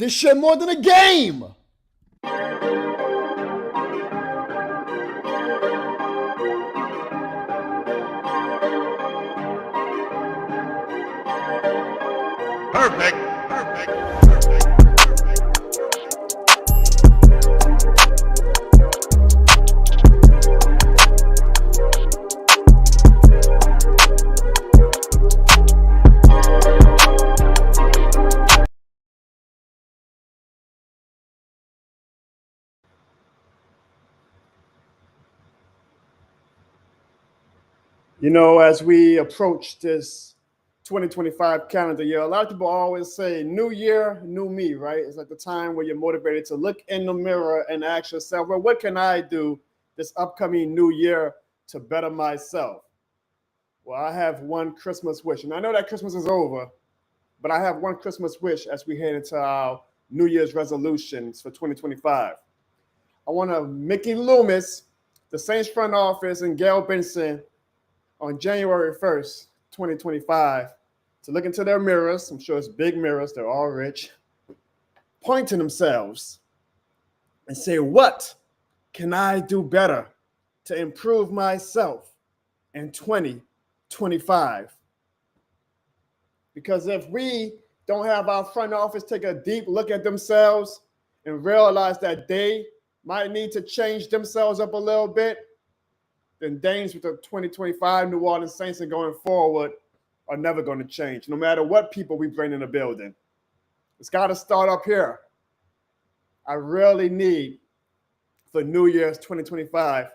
This shit more than a game. Perfect. You know, as we approach this 2025 calendar year, a lot of people always say, new year, new me, right? It's like the time where you're motivated to look in the mirror and ask yourself, well, what can I do this upcoming new year to better myself? Well, I have one Christmas wish, and I know that Christmas is over, but I have one Christmas wish as we head into our New Year's resolutions for 2025. I want to Mickey Loomis, the Saints front office, and Gail Benson on January 1st, 2025, to look into their mirrors. I'm sure it's big mirrors. They're all rich. Point to themselves and say, what can I do better to improve myself in 2025? Because if we don't have our front office take a deep look at themselves and realize that they might need to change themselves up a little bit, then things with the 2025 New Orleans Saints and going forward are never going to change, no matter what people we bring in the building. It's got to start up here. I really need for New Year's 2025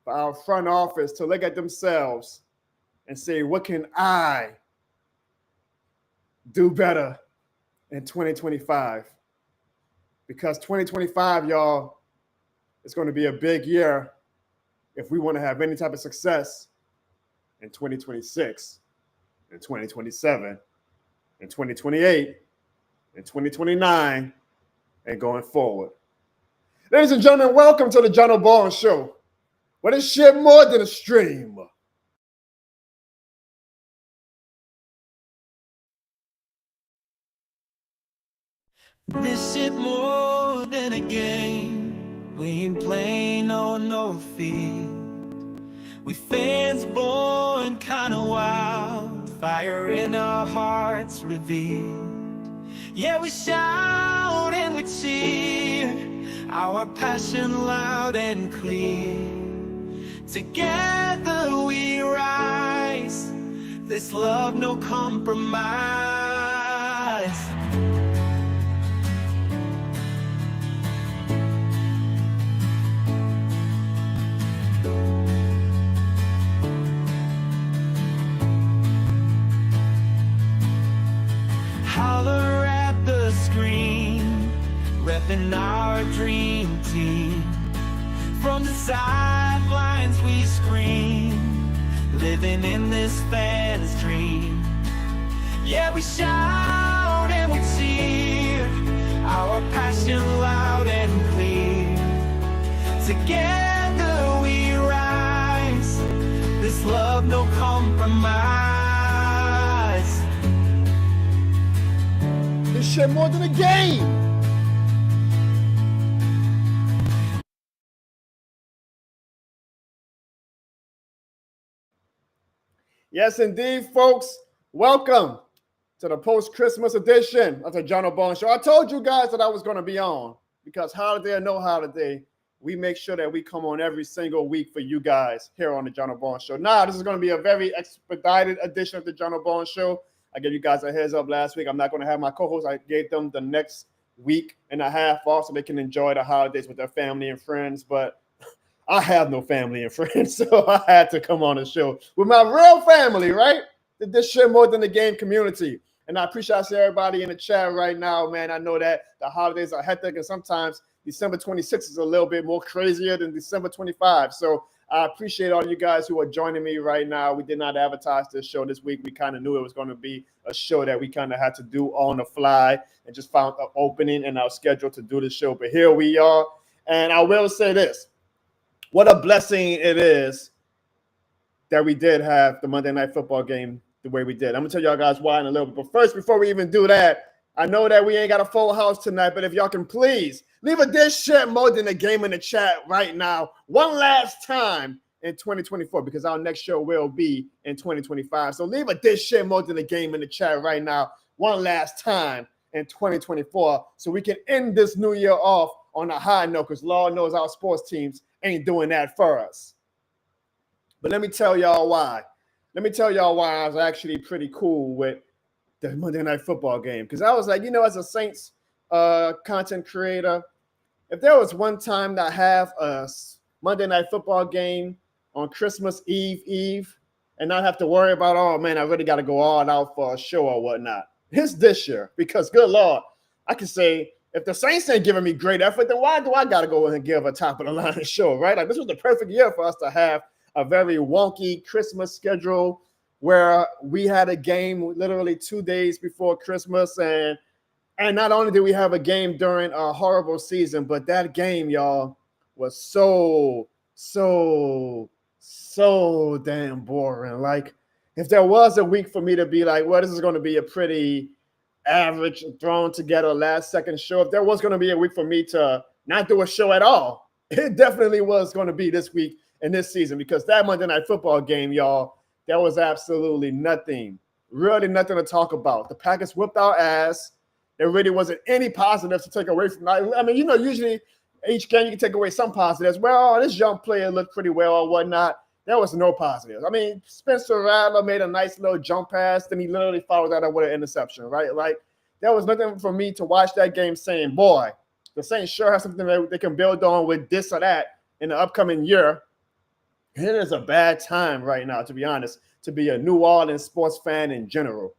for our front office to look at themselves and say, what can I do better in 2025? Because 2025, y'all, is going to be a big year if we want to have any type of success in 2026, in 2027, in 2028, in 2029, and going forward. Ladies and gentlemen, welcome to the John O'Ball Show. What is shit more than a stream? This shit more than a game. We ain't playing on no field. We fans born kinda wild, fire in our hearts revealed. Yeah, we shout and we cheer, our passion loud and clear. Together we rise, this love no compromise. Holler at the screen, repping our dream team. From the sidelines we scream, living in this fan's dream. Yeah, we shout and we cheer, our passion loud and clear. Together we rise, this love no compromise. This shit more than a game. Yes, indeed, folks. Welcome to the post-Christmas edition of the John O'Ball Show. I told you guys that I was going to be on because holiday or no holiday, we make sure that we come on every single week for you guys here on the John O'Ball Show. Now, this is going to be a very expedited edition of the John O'Ball Show. I gave you guys a heads up last week. I'm not going to have my co-host. I gave them the next week and a half off so they can enjoy the holidays with their family and friends. But I have no family and friends, so I had to come on the show with my real family, right? This shit more than the game community. And I appreciate everybody in the chat right now, man. I know that the holidays are hectic, and sometimes December 26th is a little bit more crazier than December 25. So I appreciate all you guys who are joining me right now. We did not advertise this show this week. We kind of knew it was going to be a show that we kind of had to do on the fly and just found an opening in our schedule to do the show. But here we are. And I will say this. What a blessing it is that we did have the Monday Night Football game the way we did. I'm going to tell y'all guys why in a little bit. But first, before we even do that, I know that we ain't got a full house tonight, but if y'all can please leave a this shit more than a game in the chat right now. One last time in 2024, because our next show will be in 2025. So leave a this shit more than a game in the chat right now. One last time in 2024, so we can end this new year off on a high note, because Lord knows our sports teams ain't doing that for us. But let me tell y'all why. Let me tell y'all why I was actually pretty cool with the Monday Night Football game, because I was like, as a Saints content creator, if there was one time that I have a Monday Night Football game on Christmas Eve and not have to worry about, oh man, I really got to go all out for a show or whatnot, it's this year. Because good Lord, I can say, if the Saints ain't giving me great effort, then why do I got to go and give a top of the line show, right? Like, this was the perfect year for us to have a very wonky Christmas schedule where we had a game literally 2 days before Christmas. And not only did we have a game during a horrible season, but that game, y'all, was so damn boring. Like, if there was a week for me to be like, well, this is going to be a pretty average thrown together last second show, if there was going to be a week for me to not do a show at all, it definitely was going to be this week and this season, because that Monday Night Football game, y'all, there was absolutely nothing, really nothing to talk about. The Packers whipped our ass. There really wasn't any positives to take away from that. I mean, usually each game you can take away some positives. Well, this young player looked pretty well or whatnot. There was no positives. I mean, Spencer Rattler made a nice little jump pass, then he literally followed that up with an interception, right? Like, there was nothing for me to watch that game saying, boy, the Saints sure have something that they can build on with this or that in the upcoming year. It is a bad time right now, to be honest, to be a New Orleans sports fan in general.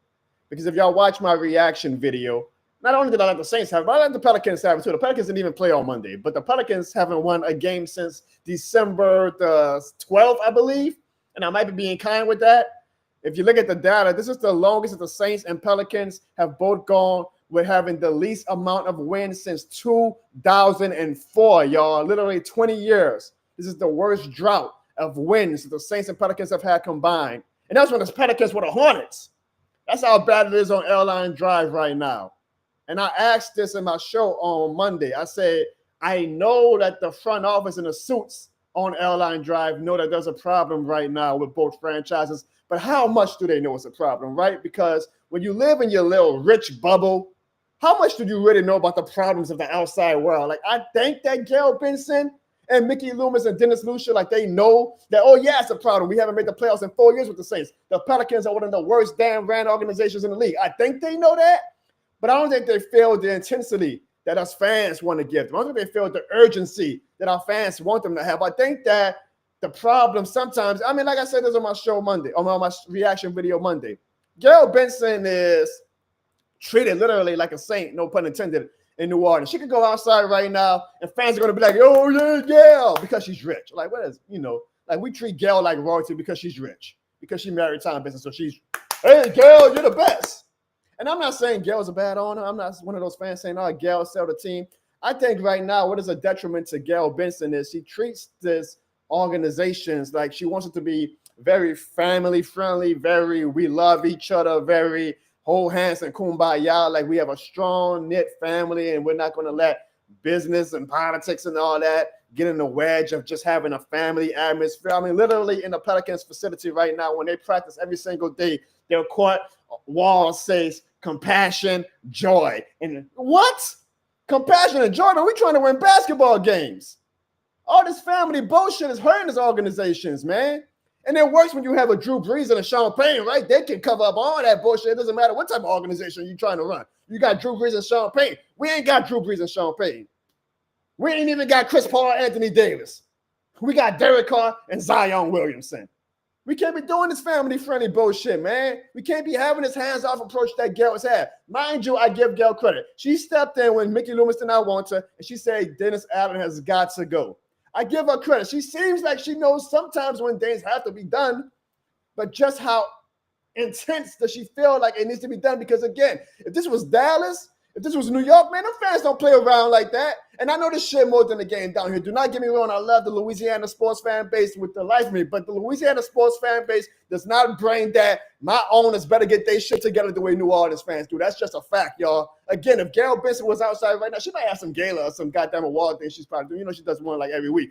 Because if y'all watch my reaction video, not only did I let the Saints have it, but I let the Pelicans have it too. The Pelicans didn't even play on Monday, but the Pelicans haven't won a game since December the 12th, I believe. And I might be being kind with that. If you look at the data, this is the longest that the Saints and Pelicans have both gone with having the least amount of wins since 2004, y'all. Literally 20 years. This is the worst drought of wins that the Saints and Pelicans have had combined. And that's when the Pelicans were the Hornets. That's how bad it is on Airline Drive right now. And I asked this in my show on Monday. I said, I know that the front office and the suits on Airline Drive know that there's a problem right now with both franchises. But how much do they know it's a problem, right? Because when you live in your little rich bubble, how much do you really know about the problems of the outside world? Like, I think that Gail Benson and Mickey Loomis and Dennis Lucia, like, they know that, oh, yeah, it's a problem. We haven't made the playoffs in 4 years with the Saints. The Pelicans are one of the worst damn ran organizations in the league. I think they know that, but I don't think they feel the intensity that us fans want to give them. I don't think they feel the urgency that our fans want them to have. I think that the problem sometimes, I mean, like I said this on my show Monday, on my reaction video Monday, Gail Benson is treated literally like a saint, no pun intended, in New Orleans. She could go outside right now and fans are going to be like, oh, yeah, Gail, because she's rich. Like, what is, like, we treat Gail like royalty because she's rich, because she married Tom Benson. So she's, hey, Gail, you're the best. And I'm not saying Gail's a bad owner. I'm not one of those fans saying, oh, Gail sell the team. I think right now what is a detriment to Gail Benson is she treats this organizations like she wants it to be very family friendly, very we love each other, very hold hands and kumbaya, like we have a strong knit family and we're not going to let business and politics and all that get in the wedge of just having a family atmosphere. I mean, literally in the Pelicans facility right now, when they practice every single day, their court wall says compassion, joy. And what? Compassion and joy? Man, we're trying to win basketball games. All this family bullshit is hurting these organizations, man. And it works when you have a Drew Brees and a Sean Payton, right? They can cover up all that bullshit. It doesn't matter what type of organization you're trying to run. You got Drew Brees and Sean Payton. We ain't got Drew Brees and Sean Payton. We ain't even got Chris Paul, Anthony Davis. We got Derek Carr and Zion Williamson. We can't be doing this family-friendly bullshit, man. We can't be having this hands-off approach that Gail has had. Mind you, I give Gail credit. She stepped in when Mickey Loomis did not want to, and she said Dennis Allen has got to go. I give her credit. She seems like she knows sometimes when things have to be done, but just how intense does she feel like it needs to be done? Because, again, if this was Dallas If this was New York, man, them fans don't play around like that. And I know this shit more than the game down here. Do not get me wrong. I love the Louisiana sports fan base with the life of me. But the Louisiana sports fan base does not bring that my owners better get their shit together the way New Orleans fans do. That's just a fact, y'all. Again, if Gail Benson was outside right now, she might have some gala or some goddamn award thing she's probably doing. You know, she does one like every week.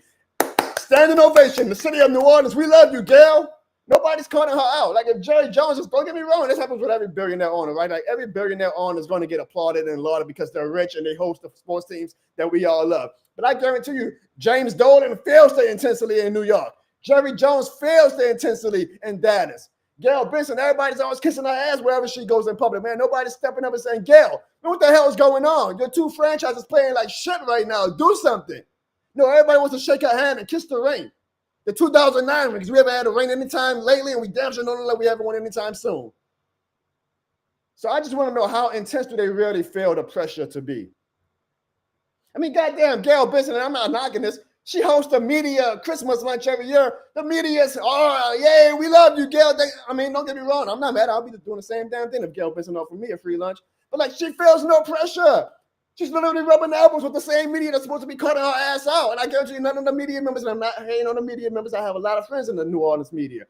Standing ovation. The city of New Orleans, we love you, Gail. Nobody's calling her out. Like if Jerry Jones is, don't get me wrong, this happens with every billionaire owner, right? Like every billionaire owner is going to get applauded and lauded because they're rich and they host the sports teams that we all love. But I guarantee you, James Dolan fails the intensity in New York. Jerry Jones fails the intensity in Dallas. Gail Benson, everybody's always kissing her ass wherever she goes in public. Man, nobody's stepping up and saying, Gail, what the hell is going on? Your two franchises playing like shit right now. Do something. No, everybody wants to shake her hand and kiss the ring. The 2009 because we haven't had a rain anytime lately, and we damn sure don't know that we haven't won anytime soon. So I just want to know how intense do they really feel the pressure to be? I mean, goddamn, Gail Benson, and I'm not knocking this. She hosts a media Christmas lunch every year. The media's, oh, yeah, we love you, Gail. I mean, don't get me wrong. I'm not mad. I'll be doing the same damn thing if Gail Benson offered me a free lunch. But, like, she feels no pressure. She's literally rubbing elbows with the same media that's supposed to be cutting her ass out. And I guarantee you, none of the media members, and I'm not hating on the media members. I have a lot of friends in the New Orleans media.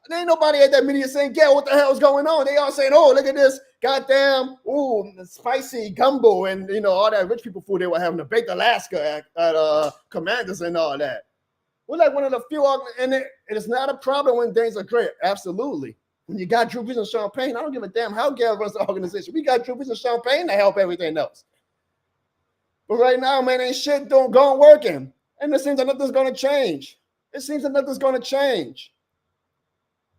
There ain't nobody at that media saying, Gail, what the hell is going on? They all saying, oh, look at this goddamn, spicy gumbo and, you know, all that rich people food they were having to bake Alaska at Commanders and all that. We're like one of the few, and it's not a problem when things are great. Absolutely. When you got Drew Brees and Sean Payne, I don't give a damn how Gail runs the organization. We got Drew Brees and Sean Payne to help everything else. But right now, man, ain't shit going working. And it seems that nothing's going to change. It seems that nothing's going to change.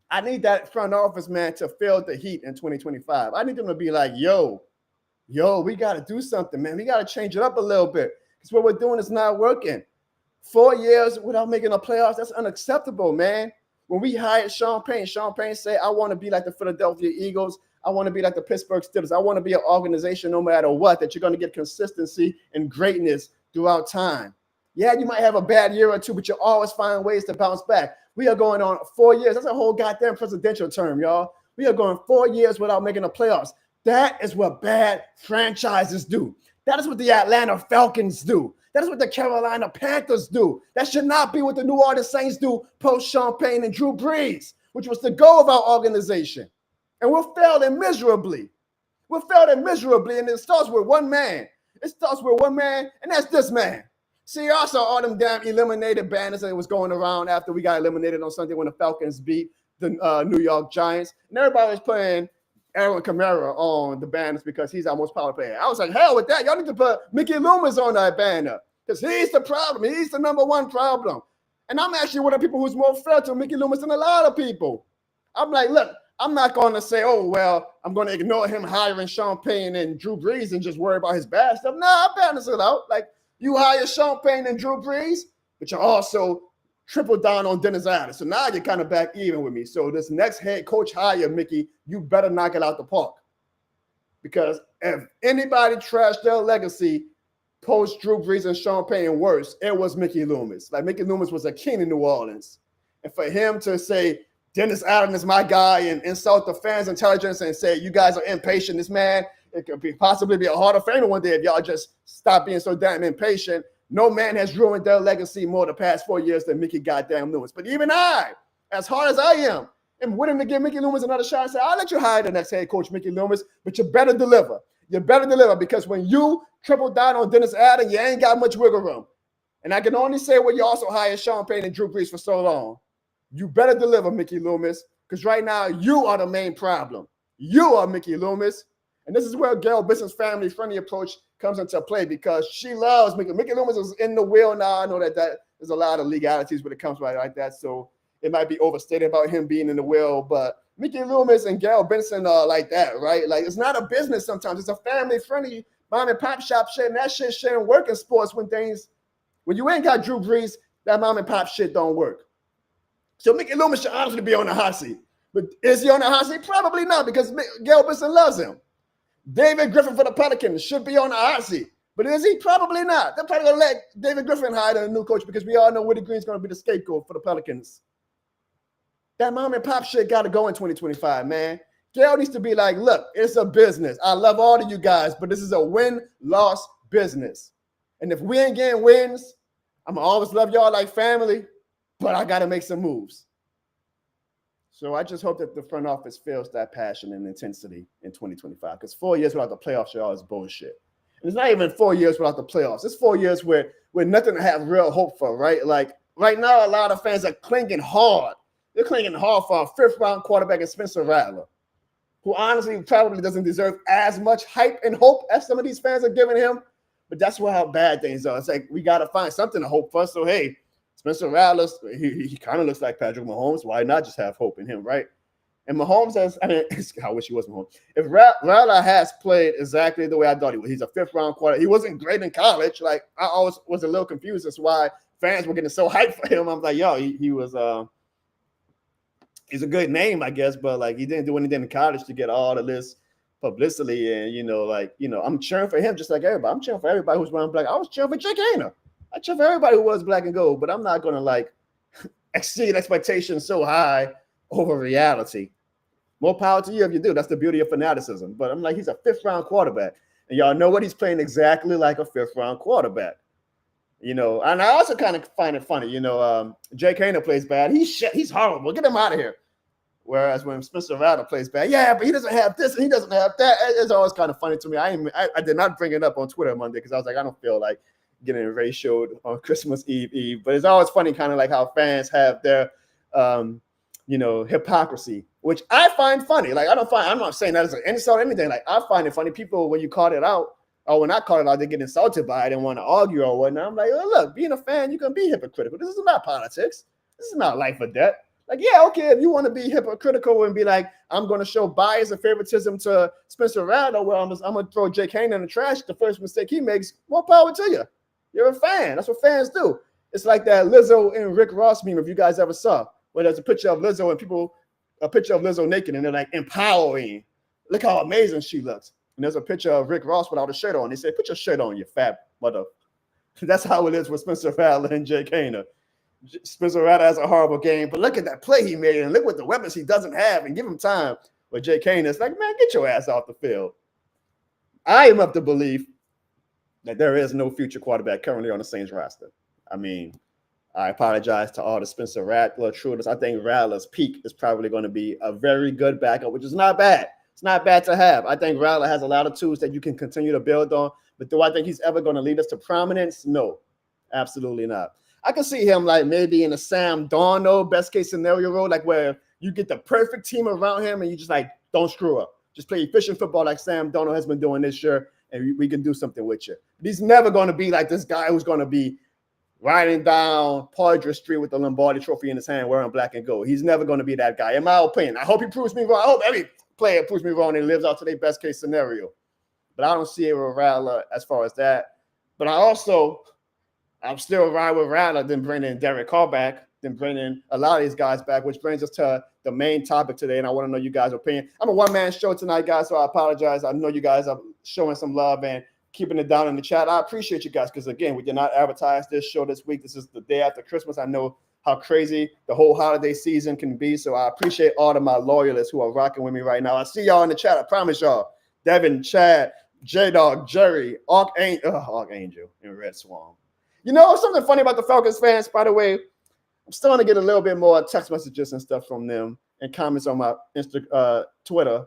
I need that front office, man, to feel the heat in 2025. I need them to be like, yo, we got to do something, man. We got to change it up a little bit because what we're doing is not working. 4 years without making the playoffs, that's unacceptable, man. When we hired Sean Payne said, I want to be like the Philadelphia Eagles. I want to be like the Pittsburgh Steelers. I want to be an organization no matter what, that you're going to get consistency and greatness throughout time. Yeah, you might have a bad year or two, but you'll always find ways to bounce back. We are going on 4 years. That's a whole goddamn presidential term, y'all. We are going 4 years without making the playoffs. That is what bad franchises do. That is what the Atlanta Falcons do. That is what the Carolina Panthers do. That should not be what the New Orleans Saints do post Sean Payne and Drew Brees, which was the goal of our organization. And we're failing miserably. And it starts with one man. And that's this man. See, I saw all them damn eliminated banners that was going around after we got eliminated on Sunday when the Falcons beat the New York Giants. And everybody was playing Alvin Kamara on the banners because he's our most powerful player. I was like, hell with that. Y'all need to put Mickey Loomis on that banner because he's the problem. He's the number one problem. And I'm actually one of the people who's more fair to Mickey Loomis than a lot of people. I'm like, look, I'm not going to say, oh, well, I'm going to ignore him hiring Sean Payne and Drew Brees and just worry about his bad stuff. No, I balance it out. Like, you hire Sean Payne and Drew Brees, but you also triple down on Dennis Allen. So now you're kind of back even with me. So this next head coach hire, Mickey, you better knock it out the park. Because if anybody trashed their legacy post Drew Brees and Sean Payne and worse, it was Mickey Loomis. Like, Mickey Loomis was a king in New Orleans. And for him to say, Dennis Allen is my guy and insult the fans' intelligence and say, you guys are impatient. This man, it could possibly be a Hall of Famer one day if y'all just stop being so damn impatient. No man has ruined their legacy more the past 4 years than Mickey goddamn Loomis. But even I, as hard as I am willing to give Mickey Loomis another shot and say, I'll let you hire the next head coach, Mickey Loomis, but you better deliver. You better deliver because when you triple down on Dennis Allen, you ain't got much wiggle room. And I can only say what you also hired Sean Payne and Drew Brees for so long. You better deliver, Mickey Loomis, because right now you are the main problem. You are Mickey Loomis. And this is where Gail Benson's family-friendly approach comes into play because she loves Mickey. Mickey Loomis is in the will now. I know that there's a lot of legalities when it comes right like that, so it might be overstated about him being in the will, but Mickey Loomis and Gail Benson are like that, right? Like, it's not a business sometimes. It's a family-friendly mom and pop shop shit, and that shit shouldn't work in sports when you ain't got Drew Brees, that mom and pop shit don't work. So Mickey Loomis should honestly be on the hot seat. But is he on the hot seat? Probably not, because Gail Benson loves him. David Griffin for the Pelicans should be on the hot seat. But is he? Probably not. They're probably going to let David Griffin hire a new coach because we all know Woody Green's going to be the scapegoat for the Pelicans. That mom and pop shit got to go in 2025, man. Gail needs to be like, look, it's a business. I love all of you guys, but this is a win-loss business. And if we ain't getting wins, I'm going to always love y'all like family, but I got to make some moves. So I just hope that the front office feels that passion and intensity in 2025, because 4 years without the playoffs, y'all, is bullshit. And it's not even 4 years without the playoffs. It's 4 years where nothing to have real hope for, right? Like right now, a lot of fans are clinging hard. They're clinging hard for a fifth-round quarterback in Spencer Rattler, who honestly probably doesn't deserve as much hype and hope as some of these fans are giving him. But that's how bad things are. It's like we got to find something to hope for. So, hey, Spencer Rattler, he kind of looks like Patrick Mahomes. Why not just have hope in him, right? And Mahomes has, I wish he was Mahomes. If Rattler has played exactly the way I thought he would, he's a fifth-round quarterback. He wasn't great in college. Like, I always was a little confused as to why fans were getting so hyped for him. I'm like, yo, he was he's a good name, I guess, but like he didn't do anything in college to get all of this publicity. And I'm cheering for him just like everybody. I'm cheering for everybody who's wearing black. I was cheering for Jake Haener. I cheer for everybody who was black and gold, but I'm not gonna like exceed expectations so high over reality. More power to you if you do. That's the beauty of fanaticism. But I'm like, he's a fifth-round quarterback, and y'all know what, he's playing exactly like a fifth-round quarterback. And I also kind of find it funny. Jake Haener plays bad. He's horrible. Get him out of here. Whereas when Spencer Rattler plays bad, yeah, but he doesn't have this and he doesn't have that. It's always kind of funny to me. I did not bring it up on Twitter Monday because I was like, I don't feel like getting ratioed on Christmas Eve. But it's always funny, kind of like how fans have their, hypocrisy, which I find funny. Like, I'm not saying that as an insult or anything. Like, I find it funny. People, when you call it out, or when I call it out, they get insulted by it and want to argue or whatnot. I'm like, oh, look, being a fan, you can be hypocritical. This is not politics. This is not life or death. Like, yeah, okay, if you want to be hypocritical and be like, I'm going to show bias and favoritism to Spencer Rattler, well, I'm going to throw Jake Haener in the trash. The first mistake he makes, more power to you. You're a fan. That's what fans do. It's like that Lizzo and Rick Ross meme, if you guys ever saw, where there's a picture of Lizzo and a picture of Lizzo naked, and they're like, empowering. Look how amazing she looks. And there's a picture of Rick Ross without a shirt on. They say, put your shirt on, you fat mother. That's how it is with Spencer Rattler and Jake Haener. Spencer Rattler has a horrible game, but look at that play he made, and look what the weapons he doesn't have, and give him time. With Jake Haener, it's like, man, get your ass off the field. I am of the belief that there is no future quarterback currently on the Saints roster. I mean, I apologize to all the Spencer Rattler truthers. I think Rattler's peak is probably going to be a very good backup, which is not bad. It's not bad to have. I think Rattler has a lot of tools that you can continue to build on, but do I think he's ever going to lead us to prominence? No, absolutely not. I can see him like maybe in a Sam Darnold best case scenario role, like where you get the perfect team around him and you just like don't screw up. Just play efficient football like Sam Darnold has been doing this year, and we can do something with you. But he's never going to be like this guy who's going to be riding down Poydras Street with the Lombardi Trophy in his hand wearing black and gold. He's never going to be that guy, in my opinion. I hope he proves me wrong. I hope every player proves me wrong and lives out to their best case scenario. But I don't see it with Rattler as far as that. But I'm still riding with Rattler than bringing Derek Carr back, than bringing a lot of these guys back, which brings us to the main topic today, and I want to know you guys' opinion. I'm a one-man show tonight, guys, so I apologize. I know you guys are showing some love and keeping it down in the chat. I appreciate you guys because, again, we did not advertise this show this week. This is the day after Christmas. I know how crazy the whole holiday season can be, so I appreciate all of my loyalists who are rocking with me right now. I see y'all in the chat. I promise y'all. Devin, Chad, J-Dog, Jerry, Archangel, and Red Swan. You know, something funny about the Falcons fans, by the way, I'm starting to get a little bit more text messages and stuff from them and comments on my Twitter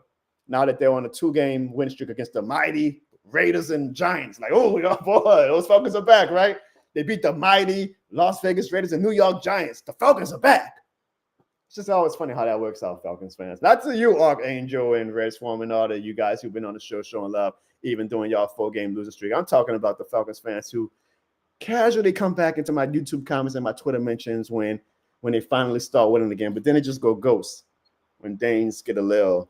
now that they're on a 2-game win streak against the mighty Raiders and Giants. Like, oh, boy, those Falcons are back, right? They beat the mighty Las Vegas Raiders and New York Giants. The Falcons are back. It's just always funny how that works out, Falcons fans. Not to you, Archangel and Red Swarm and all of you guys who've been on the show showing love, even doing y'all 4-game losing streak. I'm talking about the Falcons fans who casually come back into my YouTube comments and my Twitter mentions when they finally start winning again, but then it just go ghost when things get a little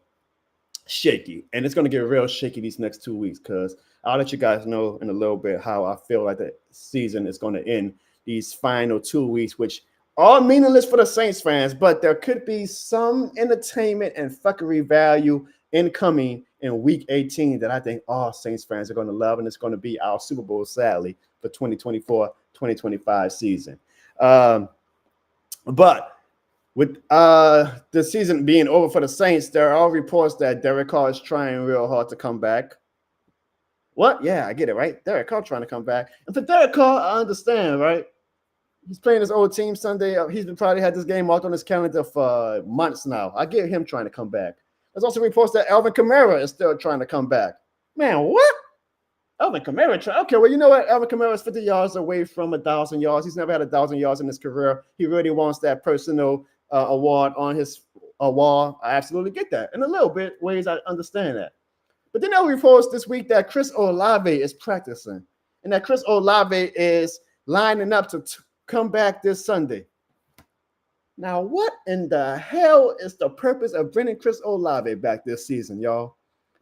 shaky. And it's going to get real shaky these next 2 weeks because I'll let you guys know in a little bit how I feel like the season is going to end these final 2 weeks, which are meaningless for the Saints fans, but there could be some entertainment and fuckery value incoming in week 18 that I think all Saints fans are going to love, and it's going to be our Super Bowl, sadly, for 2024-2025 season. But With the season being over for the Saints, there are reports that Derek Carr is trying real hard to come back. What? Yeah, I get it, right? Derek Carr trying to come back. And for Derek Carr, I understand, right? He's playing his old team Sunday. He's been probably had this game marked on his calendar for months now. I get him trying to come back. There's also reports that Alvin Kamara is still trying to come back. Man, what? Alvin Kamara. Okay, well, you know what? Alvin Kamara is 50 yards away from 1,000 yards. He's never had 1,000 yards in his career. He really wants that personal award on his wall. I absolutely get that. In a little bit ways, I understand that. But then there were reports this week that Chris Olave is practicing and that Chris Olave is lining up to come back this Sunday. Now, what in the hell is the purpose of bringing Chris Olave back this season, y'all?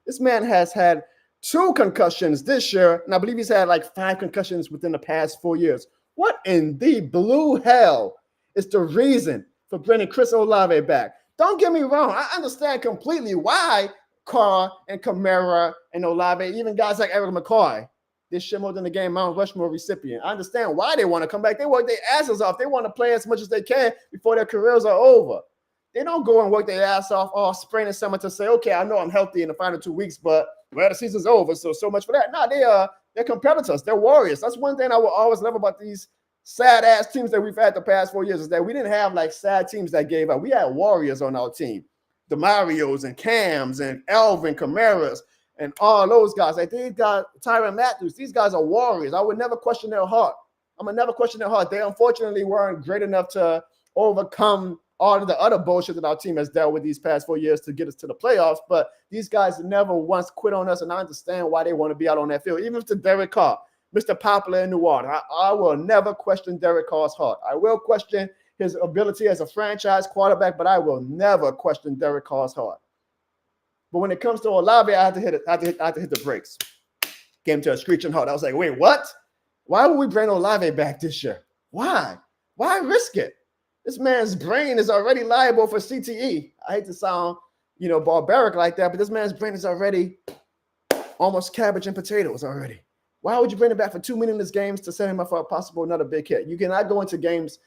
This man has had 2 concussions this year, and I believe he's had like 5 concussions within the past 4 years. What in the blue hell is the reason for bringing Chris Olave back? Don't get me wrong. I understand completely why Carr and Kamara and Olave, even guys like Eric McCoy, they shit more than the game Mount Rushmore recipient. I understand why they want to come back. They work their asses off. They want to play as much as they can before their careers are over. They don't go and work their ass off all spring and summer to say, okay, I know I'm healthy in the final 2 weeks, but well, the season's over, so much for that. No, they're competitors. They're warriors. That's one thing I will always love about these sad-ass teams that we've had the past 4 years is that we didn't have like sad teams that gave up. We had warriors on our team. The Marios and Cams and Alvin Kamaras and all those guys. Like these guys, Tyrann Matthew, these guys are warriors. I would never question their heart. I'm going to never question their heart. They unfortunately weren't great enough to overcome all of the other bullshit that our team has dealt with these past 4 years to get us to the playoffs. But these guys never once quit on us, and I understand why they want to be out on that field. Even if it's Derek Carr, Mr. Popular in New Orleans, I will never question Derek Carr's heart. I will question his ability as a franchise quarterback, but I will never question Derek Carr's heart. But when it comes to Olave, I had to hit the brakes. Came to a screeching halt. I was like, wait, what? Why would we bring Olave back this year? Why? Why risk it? This man's brain is already liable for CTE. I hate to sound, barbaric like that, but this man's brain is already almost cabbage and potatoes already. Why would you bring him back for 2 meaningless games to set him up for a possible another big hit? You cannot go into games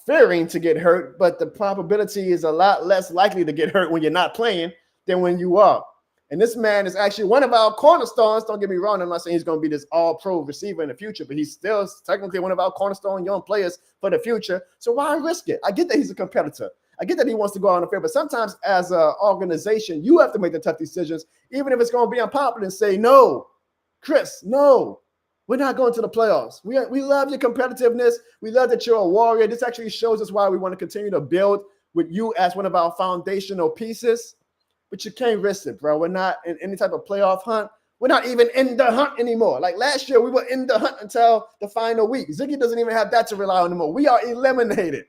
fearing to get hurt, but the probability is a lot less likely to get hurt when you're not playing than when you are. And this man is actually one of our cornerstones. Don't get me wrong. I'm not saying he's going to be this all-pro receiver in the future, but he's still technically one of our cornerstone young players for the future. So why risk it? I get that he's a competitor. I get that he wants to go out on the field, but sometimes as an organization, you have to make the tough decisions, even if it's going to be unpopular, and say, no, Chris, no, we're not going to the playoffs. We love your competitiveness. We love that you're a warrior. This actually shows us why we want to continue to build with you as one of our foundational pieces. But you can't risk it, bro. We're not in any type of playoff hunt. We're not even in the hunt anymore. Like last year, we were in the hunt until the final week. Ziggy doesn't even have that to rely on anymore. We are eliminated.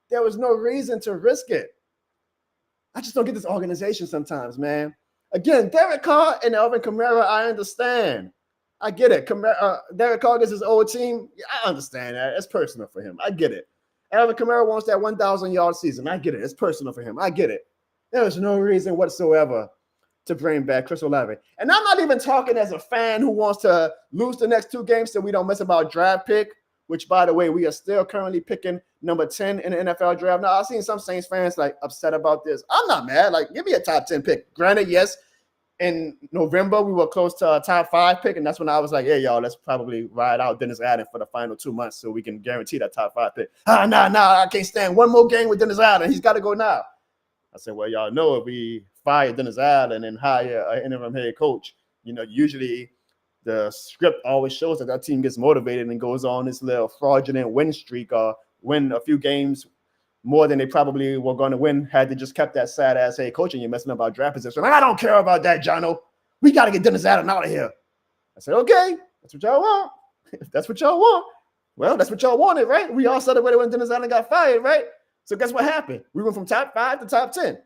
There was no reason to risk it. I just don't get this organization sometimes, man. Again, Derek Carr and Alvin Kamara, I understand. I get it. Derek Carr gets his old team. Yeah, I understand that. It's personal for him. I get it. Alvin Kamara wants that 1,000-yard season. I get it. It's personal for him. I get it. There is no reason whatsoever to bring back Chris Olave. And I'm not even talking as a fan who wants to lose the next 2 games so we don't mess about draft pick, which, by the way, we are still currently picking number 10 in the NFL draft. Now, I've seen some Saints fans like upset about this. I'm not mad. Like, give me a top 10 pick. Granted, yes, in November, we were close to a top 5 pick, and that's when I was like, hey, y'all, let's probably ride out Dennis Allen for the final 2 months so we can guarantee that top 5 pick. Nah, I can't stand one more game with Dennis Allen. He's got to go now. I said, well, y'all know if we fire Dennis Allen and hire an interim head coach, usually the script always shows that team gets motivated and goes on this little fraudulent win streak or win a few games more than they probably were going to win had they just kept that sad-ass head coach and you're messing up our draft position. I don't care about that, Jono. We got to get Dennis Allen out of here. I said, okay, that's what y'all want. If that's what y'all want, well, that's what y'all wanted, right? We all celebrated when Dennis Allen got fired, right? So guess what happened? We went from top 5 to top 10.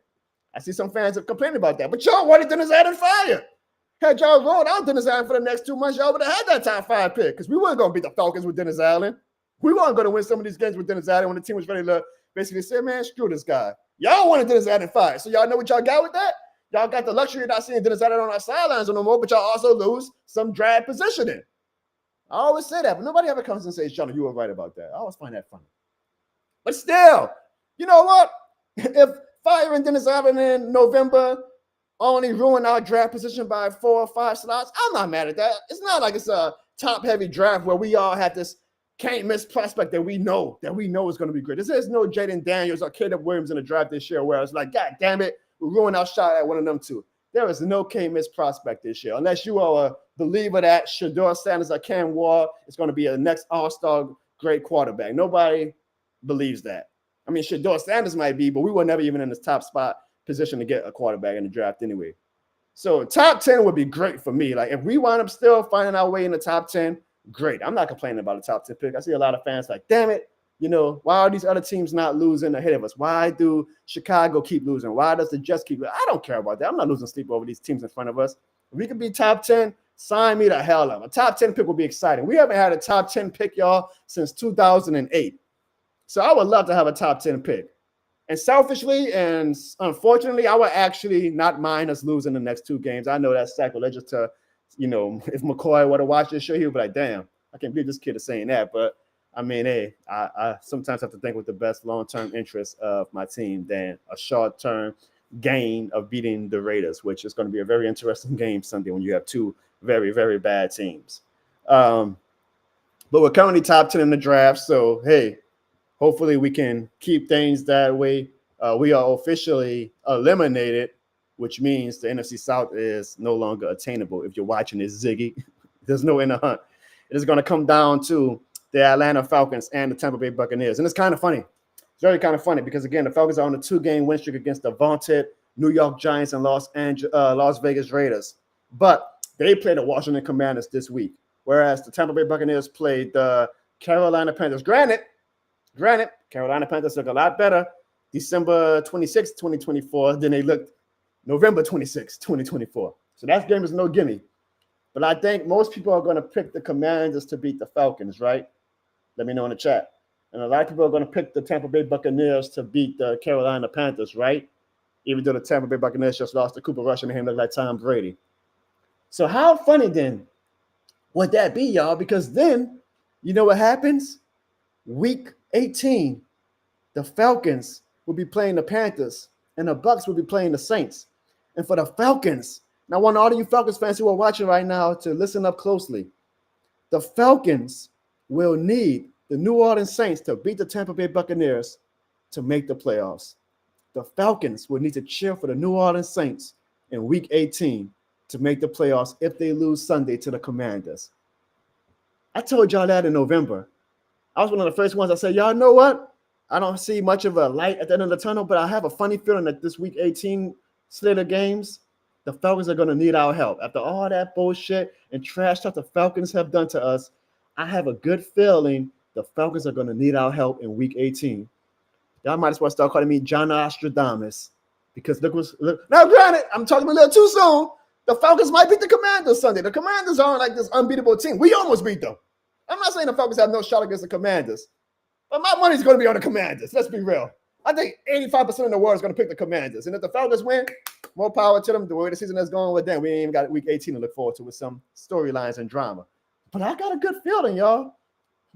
I see some fans have complained about that, but y'all wanted Dennis Allen fired. Had y'all rolled out Dennis Allen for the next 2 months, y'all would have had that top 5 pick because we weren't going to beat the Falcons with Dennis Allen. We weren't going to win some of these games with Dennis Allen when the team was ready to basically say, man, screw this guy. Y'all wanted Dennis Allen fired. So y'all know what y'all got with that? Y'all got the luxury of not seeing Dennis Allen on our sidelines no more, but y'all also lose some draft positioning. I always say that, but nobody ever comes and says, John, you were right about that. I always find that funny. But still, you know what? If firing Dennis Allen in November only ruined our draft position by 4 or 5 slots, I'm not mad at that. It's not like it's a top-heavy draft where we all have this can't-miss prospect that we know is going to be great. There's no Jaden Daniels or Caleb Williams in the draft this year where it's like, God damn it, we ruined our shot at one of them two. There is no can't-miss prospect this year. Unless you are a believer that Shedeur Sanders or Cam Ward is going to be a next all-star great quarterback. Nobody believes that. I mean, Shedeur Sanders might be, but we were never even in the top spot position to get a quarterback in the draft anyway. So top 10 would be great for me. Like if we wind up still finding our way in the top 10, great. I'm not complaining about the top 10 pick. I see a lot of fans like, damn it, why are these other teams not losing ahead of us? Why do Chicago keep losing? Why does the Jets keep losing? I don't care about that. I'm not losing sleep over these teams in front of us. If we could be top 10, sign me the hell up. A top 10 pick would be exciting. We haven't had a top 10 pick, y'all, since 2008. So I would love to have a top 10 pick. And selfishly and unfortunately, I would actually not mind us losing the next 2 games. I know that's sacrilegious to, if McCoy would have watched this show, he would be like, damn, I can't believe this kid is saying that. But I mean, hey, I sometimes have to think with the best long-term interest of my team than a short-term gain of beating the Raiders, which is going to be a very interesting game Sunday when you have 2 very, very bad teams. But we're currently top 10 in the draft. So, hey, hopefully we can keep things that way. We are officially eliminated, which means the NFC South is no longer attainable. If you're watching this, Ziggy, there's no in the hunt. It is going to come down to the Atlanta Falcons and the Tampa Bay Buccaneers. And it's kind of funny. It's very kind of funny because, again, the Falcons are on a 2-game win streak against the vaunted New York Giants and Las Vegas Raiders. But they play the Washington Commanders this week, whereas the Tampa Bay Buccaneers played the Carolina Panthers. Granted, Carolina Panthers look a lot better December 26, 2024 than they looked November 26, 2024. So that game is no gimme. But I think most people are going to pick the Commanders to beat the Falcons, right? Let me know in the chat. And a lot of people are going to pick the Tampa Bay Buccaneers to beat the Carolina Panthers, right? Even though the Tampa Bay Buccaneers just lost to Cooper Rush and him look like Tom Brady. So how funny then would that be, y'all? Because then, you know what happens? Week 18, the Falcons will be playing the Panthers and the Bucs will be playing the Saints. And for the Falcons, now I want all of you Falcons fans who are watching right now to listen up closely. The Falcons will need the New Orleans Saints to beat the Tampa Bay Buccaneers to make the playoffs. The Falcons will need to cheer for the New Orleans Saints in Week 18 to make the playoffs if they lose Sunday to the Commanders. I told y'all that in November. I was one of the first ones that said, y'all know what? I don't see much of a light at the end of the tunnel, but I have a funny feeling that this Week 18 slate of games, the Falcons are going to need our help. After all that bullshit and trash stuff the Falcons have done to us, I have a good feeling the Falcons are going to need our help in Week 18. Y'all might as well start calling me John Nostradamus because look. Now, granted, I'm talking a little too soon. The Falcons might beat the Commanders Sunday. The Commanders aren't like this unbeatable team. We almost beat them. I'm not saying the Falcons have no shot against the Commanders, but my money's going to be on the Commanders. Let's be real. I think 85% of the world is going to pick the Commanders. And if the Falcons win, more power to them. The way the season is going with them, we ain't even got Week 18 to look forward to with some storylines and drama. But I got a good feeling, y'all.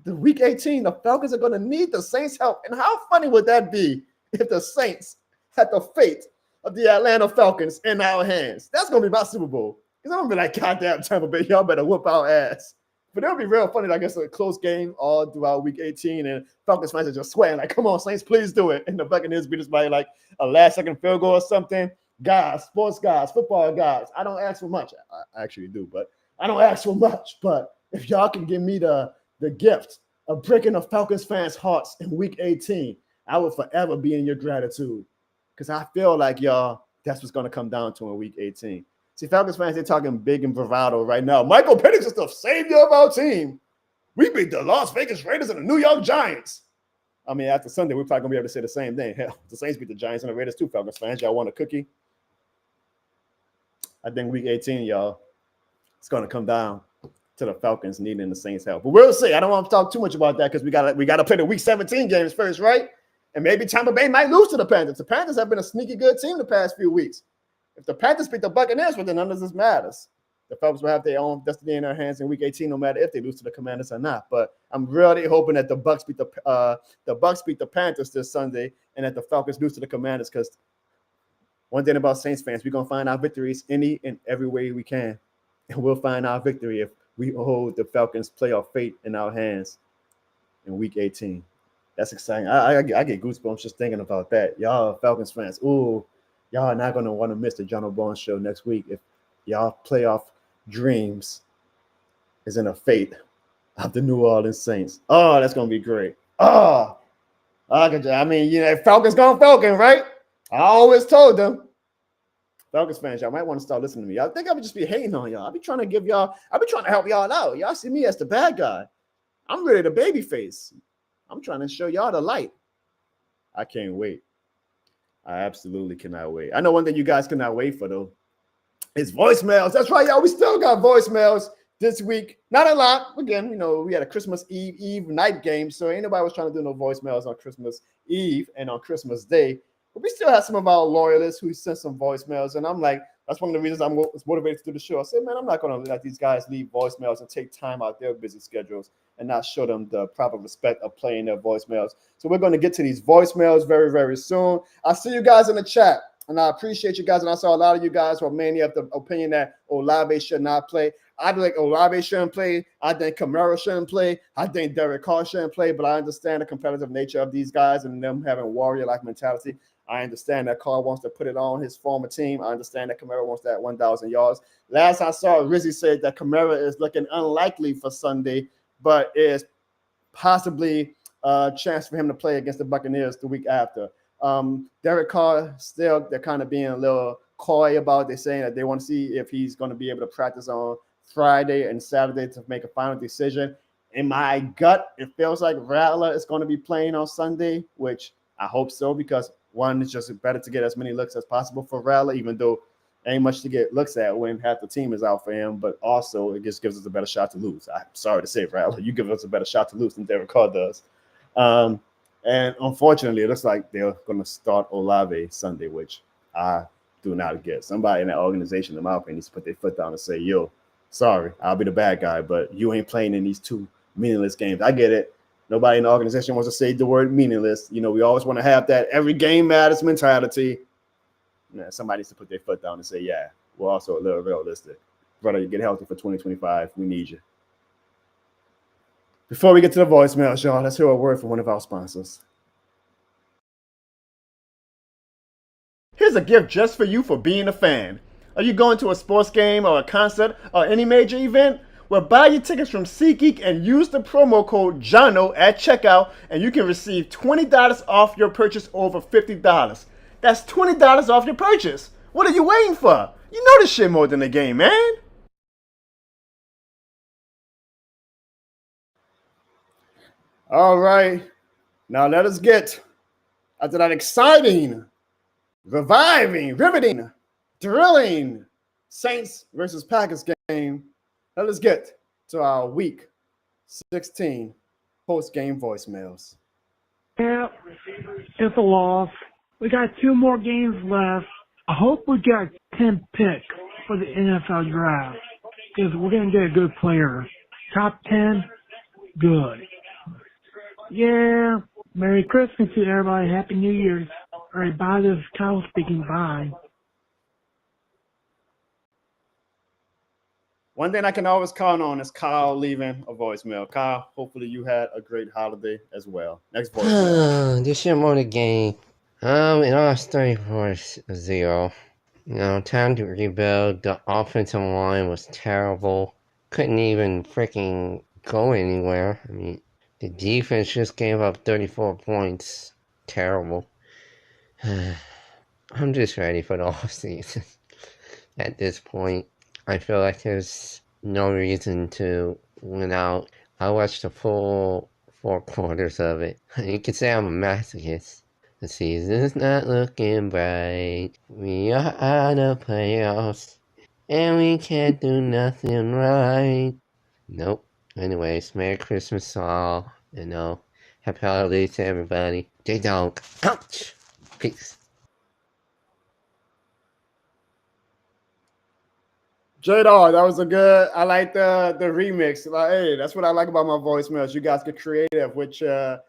The Week 18, the Falcons are going to need the Saints' help. And how funny would that be if the Saints had the fate of the Atlanta Falcons in our hands? That's going to be my Super Bowl. Because I'm going to be like, goddamn Tampa Bay, y'all better whoop our ass. But it'll be real funny, I guess, a close game all throughout Week 18, and Falcons fans are just sweating, like, come on, Saints, please do it. And the Buccaneers beat us by, like, a last-second field goal or something. Guys, sports guys, football guys, I don't ask for much. I actually do, but I don't ask for much. But if y'all can give me the gift of breaking the Falcons fans' hearts in Week 18, I will forever be in your gratitude. Because I feel like, y'all, that's what's going to come down to in Week 18. See, Falcons fans, they're talking big and bravado right now. Michael Penix is the savior of our team. We beat the Las Vegas Raiders and the New York Giants. I mean, after Sunday, we're probably going to be able to say the same thing. Hell, the Saints beat the Giants and the Raiders too, Falcons fans. Y'all want a cookie? I think Week 18, y'all, it's going to come down to the Falcons needing the Saints' help. But we'll see. I don't want to talk too much about that because we got to play the Week 17 games first, right? And maybe Tampa Bay might lose to the Panthers. The Panthers have been a sneaky good team the past few weeks. If the Panthers beat the Buccaneers, well, then none of this matters. The Falcons will have their own destiny in their hands in Week 18, no matter if they lose to the Commanders or not. But I'm really hoping that the Bucks beat the Panthers this Sunday, and that the Falcons lose to the Commanders. Because one thing about Saints fans, we're gonna find our victories any and every way we can, and we'll find our victory if we hold the Falcons' playoff fate in our hands in Week 18. That's exciting. I get goosebumps just thinking about that. Y'all Falcons fans, ooh, y'all are not gonna want to miss the John O'Bone show next week if y'all playoff dreams is in a fate of the New Orleans Saints. Oh, that's gonna be great. Oh, I mean, Falcons gone Falcon, right? I always told them. Falcons fans, y'all might want to start listening to me. I think I would just be hating on y'all. I be trying to help y'all out. Y'all see me as the bad guy. I'm really the baby face. I'm trying to show y'all the light. I can't wait. I absolutely cannot wait. I know one thing you guys cannot wait for, though. It's voicemails. That's right, y'all. We still got voicemails this week. Not a lot. Again, we had a Christmas Eve night game, so ain't nobody was trying to do no voicemails on Christmas Eve and on Christmas Day. But we still have some of our loyalists who sent some voicemails, and I'm like, that's one of the reasons I was motivated to do the show. I said, man, I'm not going to let these guys leave voicemails and take time out their busy schedules and not show them the proper respect of playing their voicemails. So we're going to get to these voicemails very, very soon. I see you guys in the chat. And I appreciate you guys. And I saw a lot of you guys were mainly of the opinion that Olave should not play. I think Olave shouldn't play. I think Kamara shouldn't play. I think Derek Carr shouldn't play. But I understand the competitive nature of these guys and them having warrior-like mentality. I understand that Carr wants to put it on his former team. I understand that Kamara wants that 1,000 yards. Last I saw, Rizzy said that Kamara is looking unlikely for Sunday, but is possibly a chance for him to play against the Buccaneers the week after. Derek Carr, still, they're kind of being a little coy about it. They're saying that they want to see if he's going to be able to practice on Friday and Saturday to make a final decision. In my gut, it feels like Rattler is going to be playing on Sunday, which I hope so, because one, it's just better to get as many looks as possible for Rattler, even though ain't much to get looks at when half the team is out for him, but also it just gives us a better shot to lose. I'm sorry to say, Rattler, you give us a better shot to lose than Derek Carr does. And unfortunately, it looks like they're going to start Olave Sunday, which I do not get. Somebody in that organization, in my opinion, needs to put their foot down and say, yo, sorry, I'll be the bad guy, but you ain't playing in these two meaningless games. I get it. Nobody in the organization wants to say the word meaningless. We always want to have that every game matters mentality. Somebody needs to put their foot down and say, yeah, we're also a little realistic. Brother, you get healthy for 2025. We need you. Before we get to the voicemail, y'all, let's hear a word from one of our sponsors. Here's a gift just for you for being a fan. Are you going to a sports game or a concert or any major event? Well, buy your tickets from SeatGeek and use the promo code JONO at checkout, and you can receive $20 off your purchase over $50. That's $20 off your purchase. What are you waiting for? You know this shit more than a game, man. All right. Now let us get, after that exciting, reviving, riveting, thrilling Saints versus Packers game, let us get to our Week 16 post-game voicemails. Yeah, it's a loss. We got 2 more games left. I hope we got 10 picks for the NFL draft, because we're going to get a good player. Top 10, good. Yeah, Merry Christmas to everybody. Happy New Year's. All right, bye. This is Kyle speaking. Bye. One thing I can always count on is Kyle leaving a voicemail. Kyle, hopefully you had a great holiday as well. Next voicemail. This shit more the game. It lost 34-0. Time to rebuild. The offensive line was terrible. Couldn't even freaking go anywhere. I mean, the defense just gave up 34 points. Terrible. I'm just ready for the offseason. At this point, I feel like there's no reason to win out. I watched the full 4 quarters of it. You could say I'm a masochist. The season's not looking bright. We are out of playoffs. And we can't do nothing right. Nope. Anyways, Merry Christmas all. Happy holidays to everybody. J-Dog. Ouch! Peace. J-Dog, that was a good. I like the remix. Like, hey, that's what I like about my voicemails. You guys get creative with your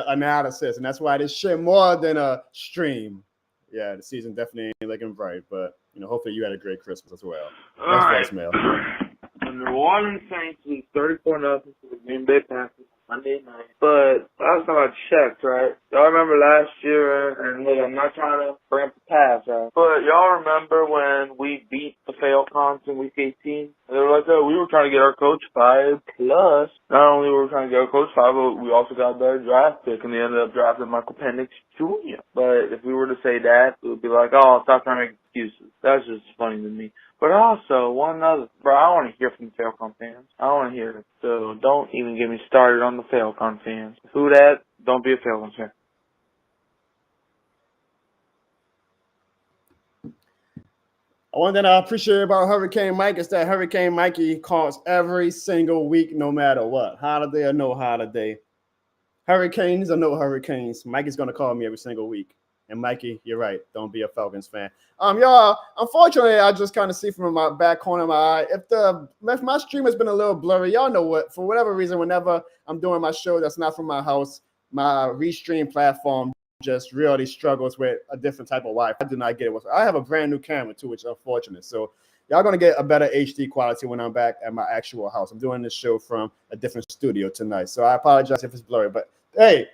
analysis, and that's why this shit more than a stream. Yeah, the season definitely ain't looking bright, but hopefully you had a great Christmas as well. All Next right. voicemail. The New Orleans Saints lose 34-0 to the Green Bay Packers Monday night. But last time I checked, right? Y'all remember last year, and look, I'm not trying to bring up the past, right? But y'all remember when we beat the Falcons in Week 18? And they were like, oh, we were trying to get our coach fired. Plus, not only were we trying to get our coach fired, but we also got a better draft pick, and they ended up drafting Michael Penix Jr. But if we were to say that, it would be like, oh, stop trying to make excuses. That's just funny to me. But also, one other, bro, I want to hear from the Falcon fans. I want to hear it. So don't even get me started on the Falcon fans. Who that? Don't be a Falcon fan. One thing I appreciate about Hurricane Mike is that Hurricane Mikey calls every single week, no matter what, holiday or no holiday. Hurricanes or no hurricanes, Mikey's going to call me every single week. And Mikey, you're right. Don't be a Falcons fan. Y'all, unfortunately, I just kind of see from my back corner of my eye, if my stream has been a little blurry, y'all know what, for whatever reason, whenever I'm doing my show that's not from my house, my restream platform just really struggles with a different type of Wi-Fi. I do not get it. I have a brand new camera too, which is unfortunate. So y'all going to get a better HD quality when I'm back at my actual house. I'm doing this show from a different studio tonight. So I apologize if it's blurry, but hey,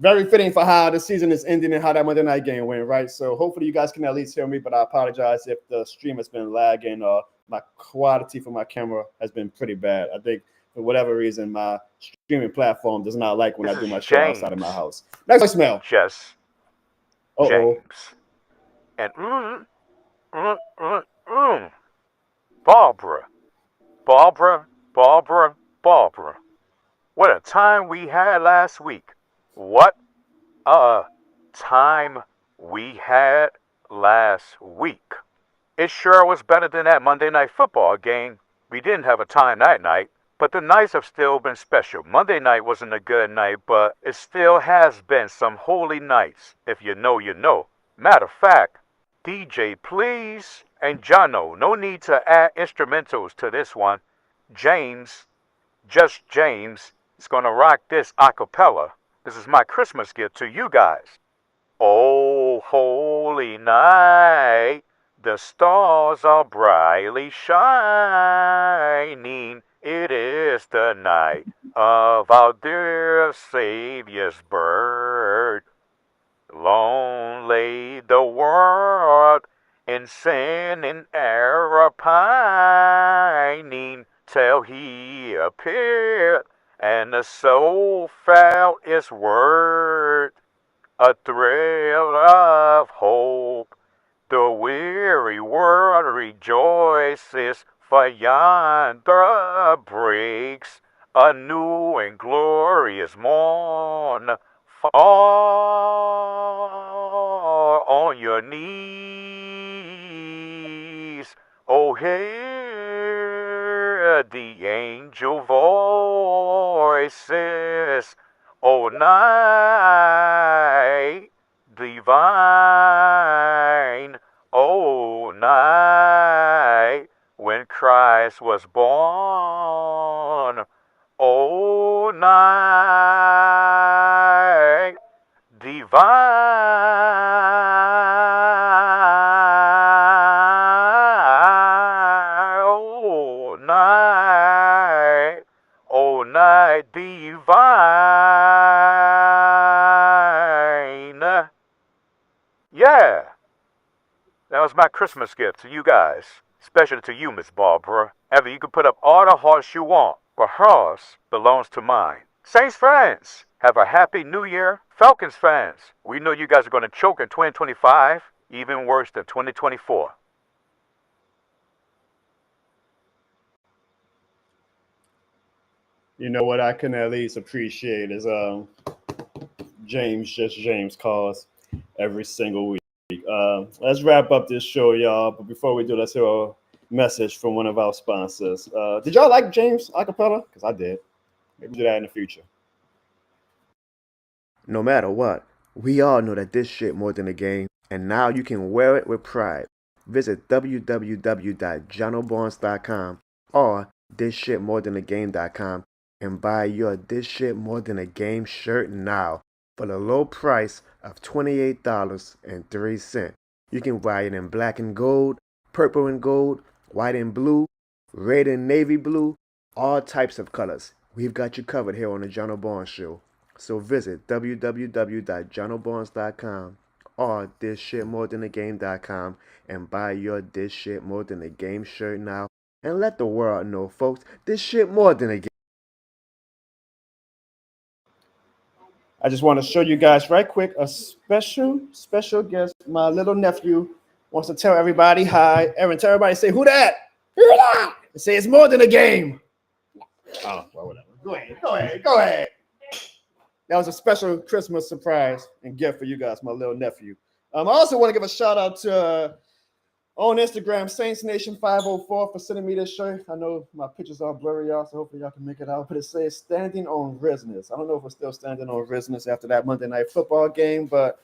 very fitting for how the season is ending and how that Monday night game went, right? So hopefully you guys can at least hear me, but I apologize if the stream has been lagging or my quality for my camera has been pretty bad. I think for whatever reason, my streaming platform does not like when I do my show outside of my house. Next voicemail. Jess. Uh-oh. James. And Barbara. What a time we had last week. What a time we had last week. It sure was better than that Monday Night Football game. We didn't have a time that night, but the nights have still been special. Monday night wasn't a good night, but it still has been some holy nights. If you know, you know. Matter of fact, DJ, please, and Jono, no need to add instrumentals to this one. James, just James, is going to rock this a cappella. This is my Christmas gift to you guys. Oh, holy night, the stars are brightly shining. It is the night of our dear Savior's birth. Long lay the world in sin and error pining till he appeared. And the soul felt its word, a thrill of hope. The weary world rejoices, for yonder breaks a new and glorious morn. Fall on your knees, oh, hear the angel voices, oh, night divine, oh, night when Christ was born, oh, night divine, oh, night divine. Yeah, that was my Christmas gift to you guys, especially to you, Miss Barbara. Ever, you can put up all the hearts you want, but hers belongs to mine. Saints fans, have a happy new year. Falcons fans, we know you guys are going to choke in 2025, even worse than 2024. You know what I can at least appreciate is James calls every single week. Let's wrap up this show, y'all. But before we do, let's hear a message from one of our sponsors. Did y'all like James acapella? Because I did. Maybe do that in the future. No matter what, we all know that this shit more than a game, and now you can wear it with pride. visit www.johnobonds.com or thisshitmorethanagame.com and buy your This Shit More Than a Game shirt now for the low price of $28.03. You can buy it in black and gold, purple and gold, white and blue, red and navy blue, all types of colors. We've got you covered here on the John O'Barnes Show. So visit www.johnobonds.com or thisshitmorethanagame.com and buy your This Shit More Than a Game shirt now and let the world know, folks, this shit more than a game. I just want to show you guys right quick a special guest. My little nephew wants to tell everybody hi. Aaron, tell everybody, say, who that? Who that? And say it's more than a game. Oh, well, whatever. Go ahead. That was a special Christmas surprise and gift for you guys, my little nephew. I also want to give a shout out to on Instagram, Saints Nation 504 for sending me this shirt. I know my pictures are blurry, y'all, so hopefully y'all can make it out. But it says standing on business. I don't know if we're still standing on business after that Monday Night Football game, but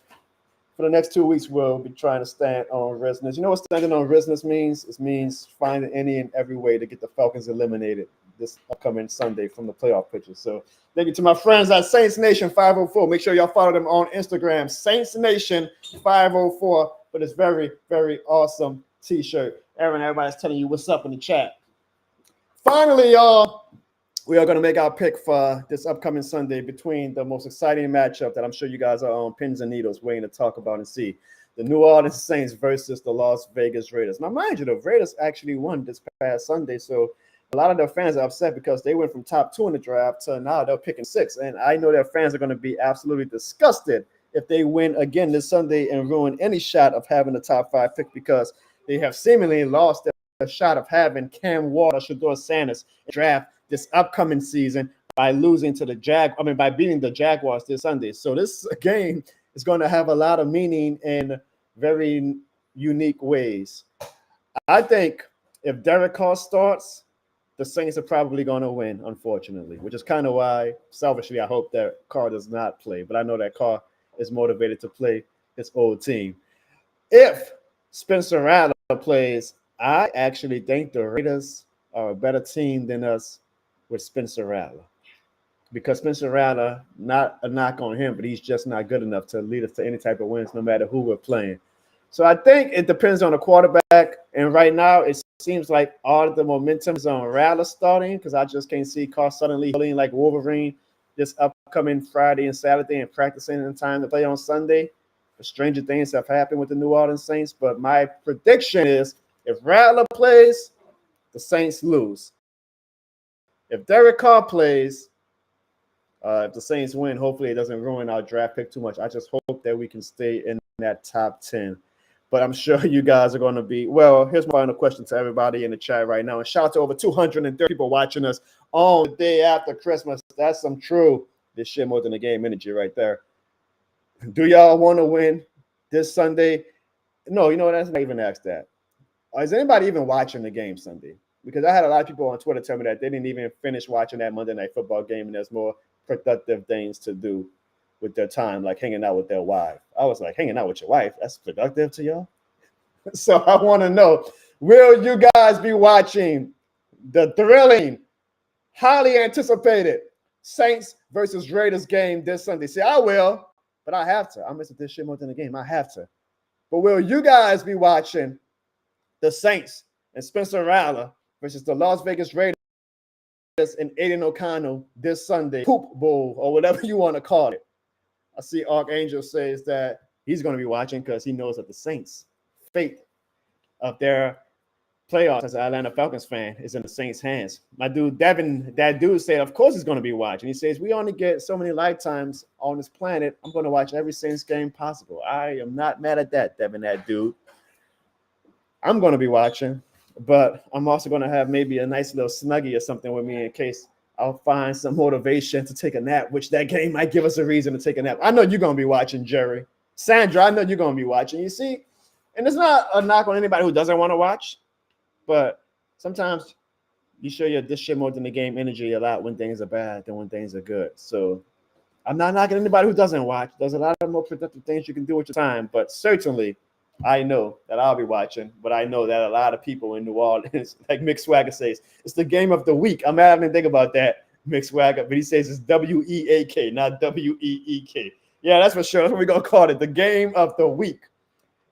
for the next 2 weeks, we'll be trying to stand on business. You know what standing on business means? It means finding any and every way to get the Falcons eliminated this upcoming Sunday from the playoff picture. So thank you to my friends at Saints Nation 504. Make sure y'all follow them on Instagram, Saints Nation 504. But it's very, very awesome t-shirt. Aaron, everybody's telling you what's up in the chat. Finally, y'all, we are going to make our pick for this upcoming Sunday between the most exciting matchup that I'm sure you guys are on pins and needles waiting to talk about and see. The New Orleans Saints versus the Las Vegas Raiders. Now, mind you, the Raiders actually won this past Sunday, so a lot of their fans are upset because they went from top 2 in the draft to now they're picking 6. And I know their fans are going to be absolutely disgusted if they win again this Sunday and ruin any shot of having a top 5 pick because they have seemingly lost their shot of having Cam Ward or Shedeur Sanders draft this upcoming season by losing to by beating the Jaguars this Sunday. So this game is going to have a lot of meaning in very unique ways. I think if Derek Carr starts, the Saints are probably going to win, unfortunately, which is kind of why, selfishly, I hope that Carr does not play. But I know that Carr is motivated to play his old team. If Spencer Rattler plays, I actually think the Raiders are a better team than us with Spencer Rattler. Because Spencer Rattler, not a knock on him, but he's just not good enough to lead us to any type of wins, no matter who we're playing. So I think it depends on the quarterback. And right now, it seems like all of the momentum is on Rattler starting because I just can't see Carr suddenly feeling like Wolverine this upcoming Friday and Saturday and practicing in time to play on Sunday. The stranger things have happened with the New Orleans Saints. But my prediction is if Rattler plays, the Saints lose. If Derek Carr plays, if the Saints win, hopefully it doesn't ruin our draft pick too much. I just hope that we can stay in that top 10. But I'm sure you guys are going to be, well, here's my final question to everybody in the chat right now. And shout out to over 230 people watching us on the day after Christmas. That's some true this shit more than a game energy right there. Do y'all want to win this Sunday? No, you know what? That's not even asked that. Is anybody even watching the game Sunday? Because I had a lot of people on Twitter tell me that they didn't even finish watching that Monday Night Football game and there's more productive things to do with their time, like hanging out with their wife. I was like, hanging out with your wife? That's productive to y'all? So I want to know, will you guys be watching the thrilling, highly anticipated Saints versus Raiders game this Sunday? See, I will, but I have to. I'm missing this shit more than the game. I have to. But will you guys be watching the Saints and Spencer Rattler versus the Las Vegas Raiders and Aiden O'Connell this Sunday, Poop Bowl, or whatever you want to call it? I see Archangel says that he's going to be watching because he knows that the Saints' fate of their playoffs as an Atlanta Falcons fan is in the Saints' hands. My dude, Devin, that dude said, of course he's going to be watching. He says, we only get so many lifetimes on this planet. I'm going to watch every Saints game possible. I am not mad at that, Devin, that dude. I'm going to be watching, but I'm also going to have maybe a nice little Snuggie or something with me in case I'll find some motivation to take a nap, which that game might give us a reason to take a nap. I know you're going to be watching, Jerry. Sandra, I know you're going to be watching. You see, and it's not a knock on anybody who doesn't want to watch, but sometimes you show your this shit more than the game energy a lot when things are bad than when things are good. So I'm not knocking anybody who doesn't watch. There's a lot of more productive things you can do with your time, but certainly I know that I'll be watching, but I know that a lot of people in New Orleans, like Mick Swagger says, it's the game of the week. I'm not even think about that, Mick Swagger, but he says it's WEAK, not WEEK. Yeah, that's for sure. That's what we're going to call it, the game of the week.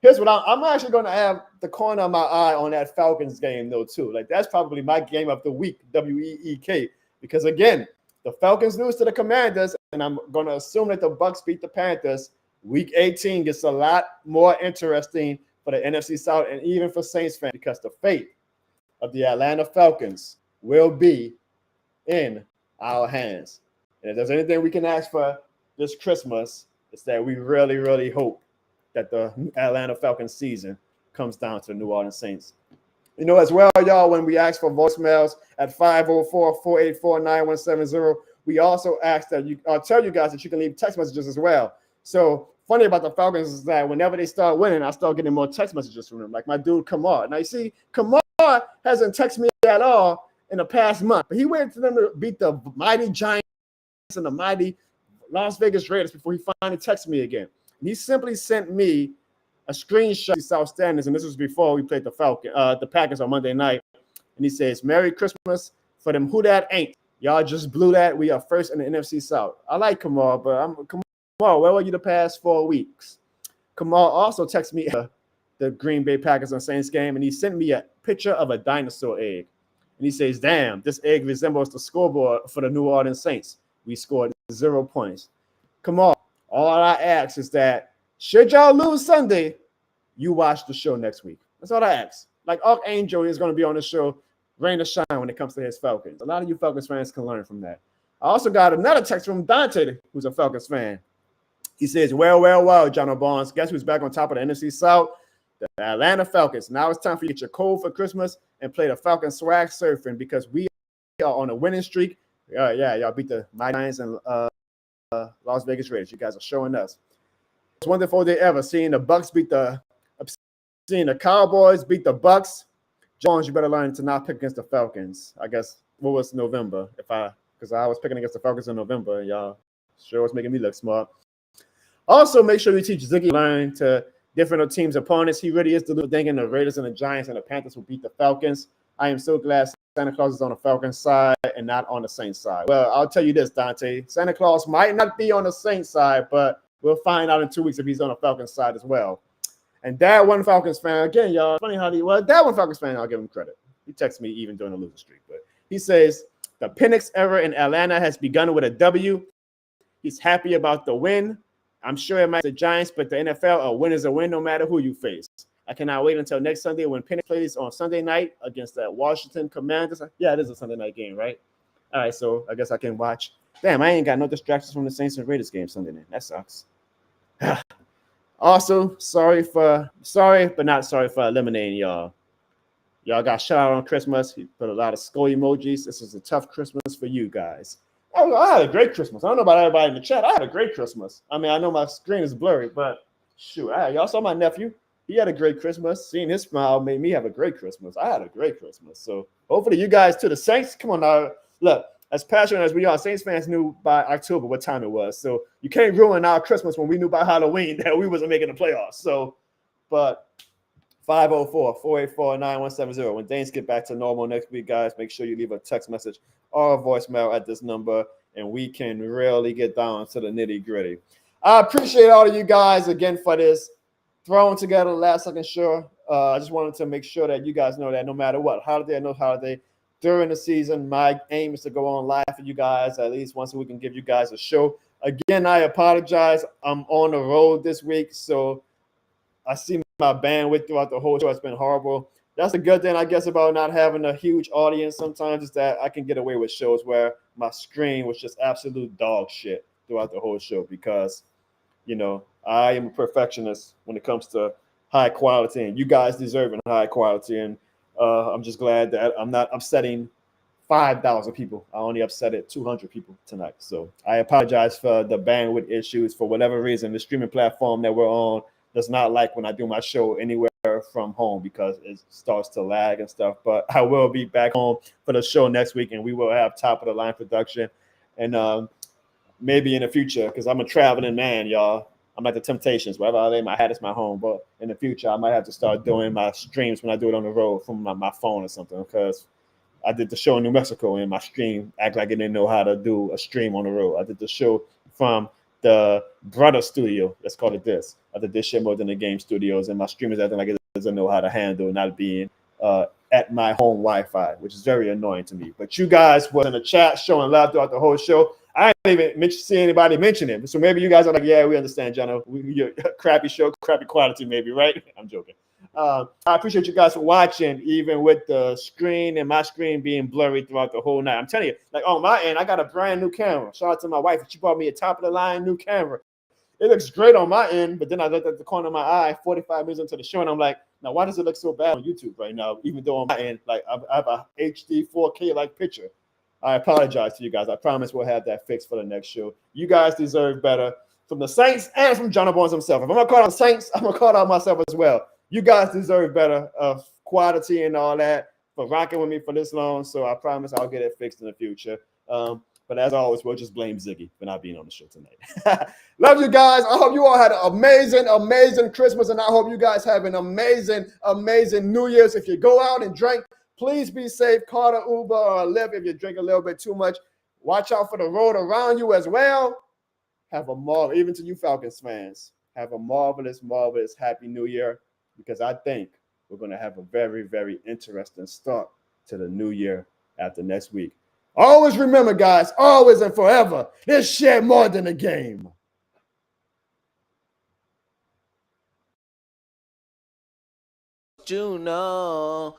Here's what I'm actually going to have the corner of my eye on that Falcons game, though, too. Like, that's probably my game of the week, WEEK, because, again, the Falcons lose to the Commanders, and I'm going to assume that the Bucs beat the Panthers. Week 18 gets a lot more interesting for the NFC South and even for Saints fans because the fate of the Atlanta Falcons will be in our hands. And if there's anything we can ask for this Christmas, it's that we really, really hope that the Atlanta Falcons season comes down to the New Orleans Saints. You know, as well, y'all, when we ask for voicemails at 504-484-9170, we also ask that tell you guys that you can leave text messages as well. So funny about the Falcons is that whenever they start winning, I start getting more text messages from them. Like my dude Kamar. Now you see, Kamar hasn't texted me at all in the past month, but he waited for them to beat the mighty Giants and the mighty Las Vegas Raiders before he finally texted me again. And he simply sent me a screenshot of the South standings, and this was before we played the Packers on Monday night. And he says, "Merry Christmas for them who that ain't. Y'all just blew that. We are first in the NFC South." I like Kamar, but Kamal, where were you the past 4 weeks? Kamal also texted me the Green Bay Packers and Saints game, and he sent me a picture of a dinosaur egg. And he says, "Damn, this egg resembles the scoreboard for the New Orleans Saints. We scored 0 points." Kamal, all I ask is that should y'all lose Sunday, you watch the show next week. That's all I ask. Like Archangel is going to be on the show, rain or shine, when it comes to his Falcons. A lot of you Falcons fans can learn from that. I also got another text from Dante, who's a Falcons fan. He says, well, John Barnes. Guess who's back on top of the NFC South? The Atlanta Falcons. Now it's time for you to get your code for Christmas and play the Falcon swag surfing because we are on a winning streak. Y'all beat the Giants and Las Vegas Raiders. You guys are showing us. It's wonderful day ever seeing the Cowboys beat the Bucs. Jones, you better learn to not pick against the Falcons. I guess what was November? Because I was picking against the Falcons in November, and y'all sure was making me look smart. Also, make sure you teach Ziggy learn to different teams' opponents. He really is the little thing in the Raiders and the Giants and the Panthers will beat the Falcons. I am so glad Santa Claus is on the Falcons side and not on the Saints side. Well, I'll tell you this, Dante. Santa Claus might not be on the Saints side, but we'll find out in 2 weeks if he's on the Falcons side as well. And Dad, one Falcons fan, again, y'all, funny how Dad, one Falcons fan, I'll give him credit. He texts me even during the losing streak. But he says, the Penix era in Atlanta has begun with a W. He's happy about the win. I'm sure it might be the Giants, but the NFL, a win is a win no matter who you face. I cannot wait until next Sunday when Penix plays on Sunday night against the Washington Commanders. Yeah, it is a Sunday night game, right? All right, so I guess I can watch. Damn, I ain't got no distractions from the Saints and Raiders game Sunday night. That sucks. Also, sorry, but not sorry for eliminating y'all. Y'all got shut out on Christmas. He put a lot of skull emojis. This is a tough Christmas for you guys. I had a great Christmas. I don't know about everybody in the chat. I had a great Christmas. I mean, I know my screen is blurry, but shoot, y'all saw my nephew. He had a great Christmas. Seeing his smile made me have a great Christmas. I had a great Christmas. So hopefully you guys to the Saints. Come on now. Look, as passionate as we are, Saints fans knew by October what time it was. So you can't ruin our Christmas when we knew by Halloween that we wasn't making the playoffs. So, but 504-484-9170. When things get back to normal next week, guys, make sure you leave a text message or a voicemail at this number, and we can really get down to the nitty-gritty. I appreciate all of you guys again for this thrown together last second show. I just wanted to make sure that you guys know that no matter what, holiday or no holiday, during the season, my aim is to go on live for you guys at least once a week and give you guys a show. Again, I apologize. I'm on the road this week, so I see my bandwidth throughout the whole show. It's been horrible. That's a good thing, I guess, about not having a huge audience sometimes is that I can get away with shows where my screen was just absolute dog shit throughout the whole show because, you know, I am a perfectionist when it comes to high quality, and you guys deserve high quality. And I'm just glad that I'm not upsetting 5,000 people. I only upset 200 people tonight. So I apologize for the bandwidth issues. For whatever reason, the streaming platform that we're on does not like when I do my show anywhere from home because it starts to lag and stuff. But I will be back home for the show next week, and we will have top of the line production. And maybe in the future, because I'm a traveling man, y'all. I'm at the Temptations. Wherever I lay my hat is my home. But in the future, I might have to start doing my streams when I do it on the road from my phone or something, because I did the show in New Mexico and my stream act like it didn't know how to do a stream on the road. I did the show from the brother studio. Let's call it this. I did this shit more than the game studios, and my streamers acting like it doesn't know how to handle not being at my home Wi-Fi, which is very annoying to me. But you guys was in the chat showing love throughout the whole show. I didn't even see anybody mention it. So maybe you guys are like, yeah, we understand, Jono. Your crappy show, crappy quality, maybe, right? I'm joking. I appreciate you guys for watching, even with the screen and my screen being blurry throughout the whole night. I'm telling you, like on my end, I got a brand new camera. Shout out to my wife. She bought me a top of the line new camera. It looks great on my end, but then I looked at the corner of my eye 45 minutes into the show, and I'm like, now why does it look so bad on YouTube right now? Even though on my end, like I have a HD 4K like picture. I apologize to you guys. I promise we'll have that fixed for the next show. You guys deserve better from the Saints and from Jono Bones himself. If I'm gonna call out the Saints, I'm gonna call out myself as well. You guys deserve better quality and all that for rocking with me for this long. So I promise I'll get it fixed in the future. But as always, we'll just blame Ziggy for not being on the show tonight. Love you guys. I hope you all had an amazing, amazing Christmas. And I hope you guys have an amazing, amazing New Year's. If you go out and drink, please be safe. Call an Uber or a Lyft if you drink a little bit too much. Watch out for the road around you as well. Have a marvelous, even to you Falcons fans, have a marvelous, marvelous Happy New Year, because I think we're going to have a very, very interesting start to the new year after next week. Always remember, guys, always and forever, this shit more than a game. Juno.